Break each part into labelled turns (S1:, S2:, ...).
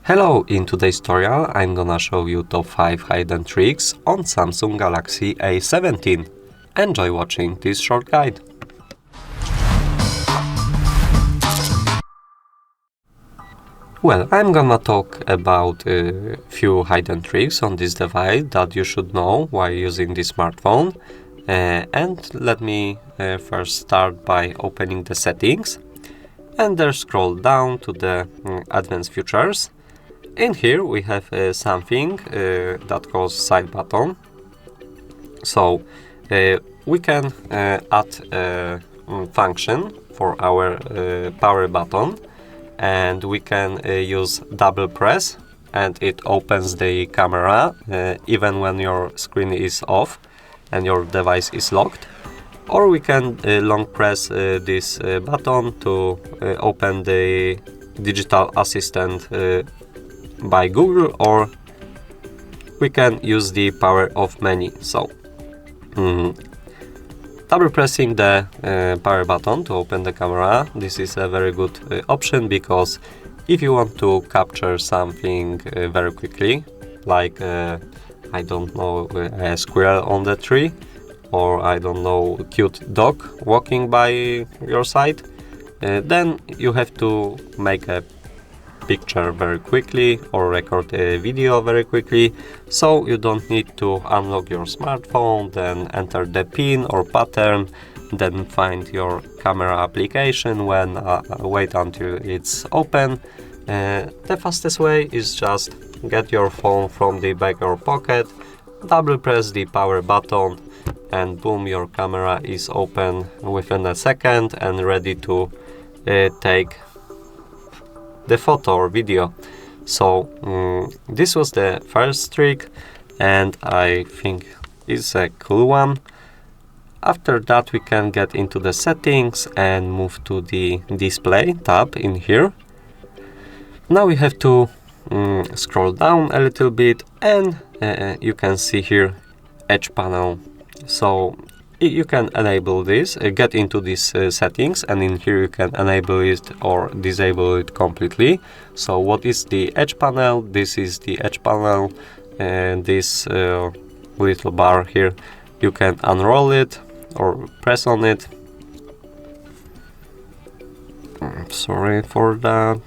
S1: Hello, in today's tutorial I'm gonna show you top 5 hidden tricks on Samsung Galaxy A17. Enjoy watching this short guide. Well, I'm gonna talk about a few hidden tricks on this device that you should know while using this smartphone. And let me first start by opening the settings and then scroll down to the advanced features. In here we have something that calls side button. So we can add a function for our power button, and we can use double press and it opens the camera even when your screen is off and your device is locked. Or we can long press this button to open the digital assistant by Google, or we can use the power off menu. So double pressing the power button to open the camera, this is a very good option, because if you want to capture something very quickly, like I don't know, a squirrel on the tree, or I don't know, cute dog walking by your side, then you have to make a picture very quickly or record a video very quickly. So you don't need to unlock your smartphone, then enter the pin or pattern, then find your camera application when wait until it's open. The fastest way is just get your phone from the back of your pocket, double press the power button, and boom, your camera is open within a second and ready to take the photo or video. So this was the first trick, and I think it's a cool one. After that we can get into the settings and move to the display tab in here. Now we have to scroll down a little bit, and you can see here edge panel. So you can enable this, get into these settings, and in here you can enable it or disable it completely. So what is the edge panel? This is the edge panel, and this little bar here, you can unroll it or press on it. Sorry for that,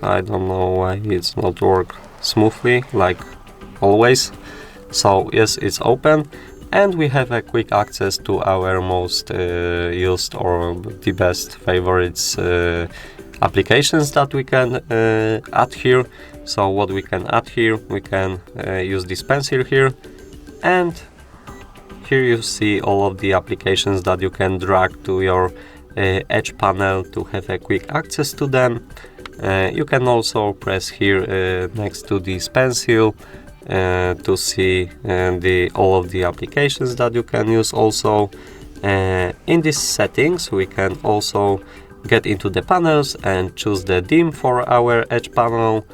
S1: I don't know why it's not work smoothly like always. So yes, it's open. And we have a quick access to our most used or the best favorites applications that we can add here. So what we can add here, we can use this pencil here, and here you see all of the applications that you can drag to your edge panel to have a quick access to them. You can also press here next to this pencil to see all of the applications that you can use. Also in these settings we can also get into the panels and choose the dim for our edge panel.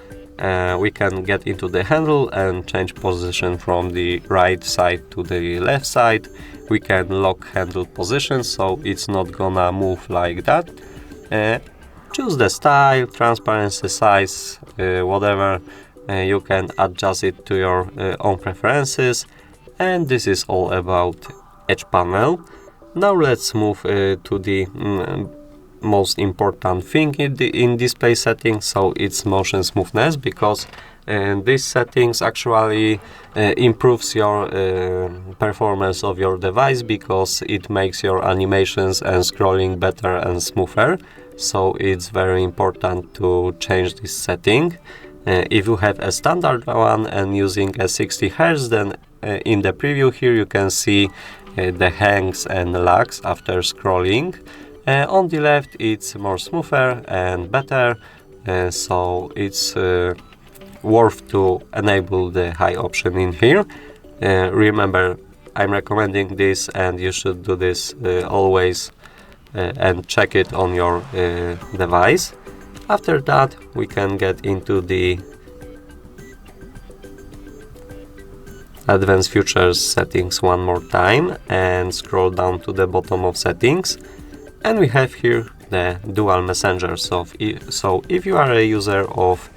S1: We can get into the handle and change position from the right side to the left side. We can lock handle position so it's not gonna move like that. Choose the style, transparency, size, whatever. You can adjust it to your own preferences, and this is all about edge panel. Now let's move to the most important thing in display settings, so it's motion smoothness, because these settings actually improves your performance of your device, because it makes your animations and scrolling better and smoother. So it's very important to change this setting. If you have a standard one and using a 60 Hz, then in the preview here you can see the hangs and lags after scrolling. On the left it's more smoother and better, so it's worth to enable the high option in here. Remember, I'm recommending this, and you should do this always and check it on your device. After that we can get into the advanced features settings one more time and scroll down to the bottom of settings, and we have here the dual messenger. So if you are a user of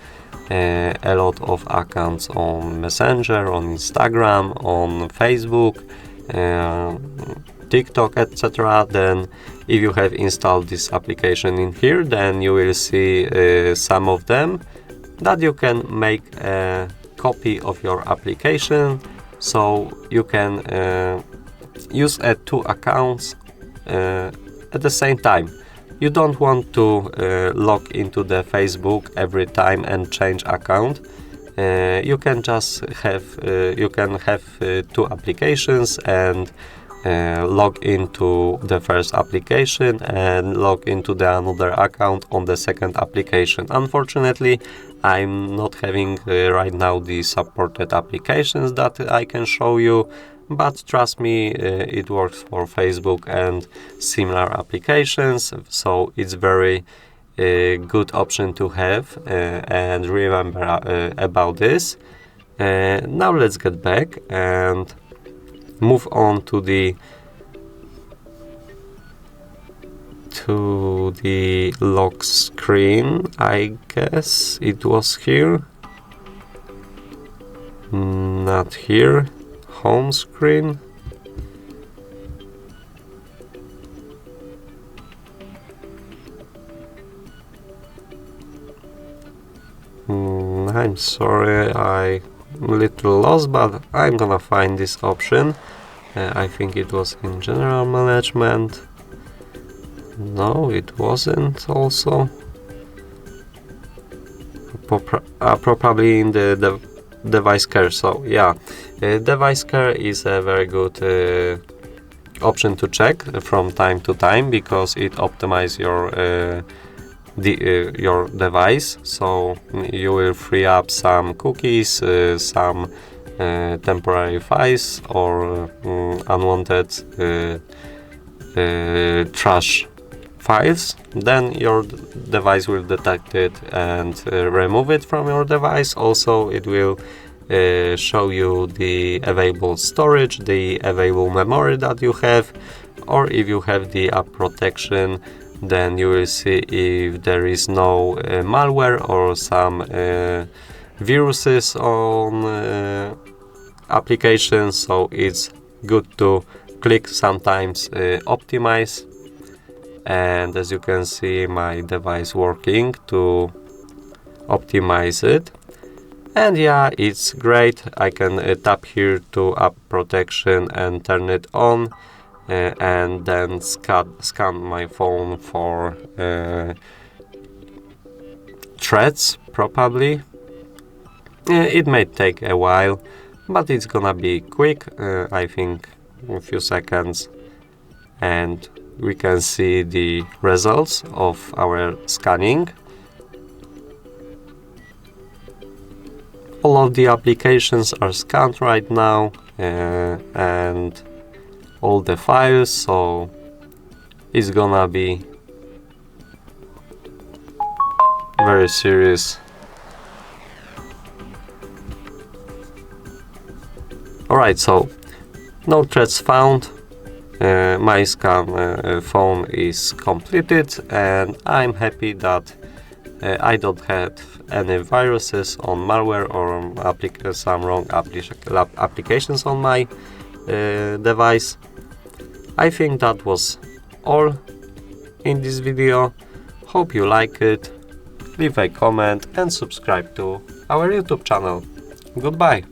S1: a lot of accounts on Messenger, on Instagram, on Facebook, TikTok, etc. Then if you have installed this application in here, then you will see some of them that you can make a copy of your application, so you can use two accounts at the same time. You don't want to log into the Facebook every time and change account. You can just have two applications and log into the first application and log into the another account on the second application. Unfortunately, I'm not having right now the supported applications that I can show you, but trust me, it works for Facebook and similar applications, so it's very good option to have, and remember about this. Now let's get back and move on to the lock screen. I guess it was here, not here. Home screen. I'm sorry, I'm a little lost, but I'm gonna find this option. I think it was in general management. No, it wasn't also. Probably in the device care. So yeah, device care is a very good option to check from time to time, because it optimizes your device, so you will free up some cookies, some temporary files, or unwanted trash files. Then your device will detect it and remove it from your device. Also, it will show you the available storage, the available memory that you have, or if you have the app protection, then you will see if there is no malware or some viruses on applications. So it's good to click sometimes optimize, and as you can see, my device working to optimize it. And yeah, it's great. I can tap here to app protection and turn it on, and then scan my phone for threats, probably. It may take a while, but it's gonna be quick, I think a few seconds, and we can see the results of our scanning. All of the applications are scanned right now, and all the files, so it's gonna be very serious. Alright, so no threats found. My scan phone is completed, and I'm happy that I don't have any viruses on malware or some wrong applications on my device. I think that was all in this video. Hope you like it. Leave a comment and subscribe to our YouTube channel. Goodbye.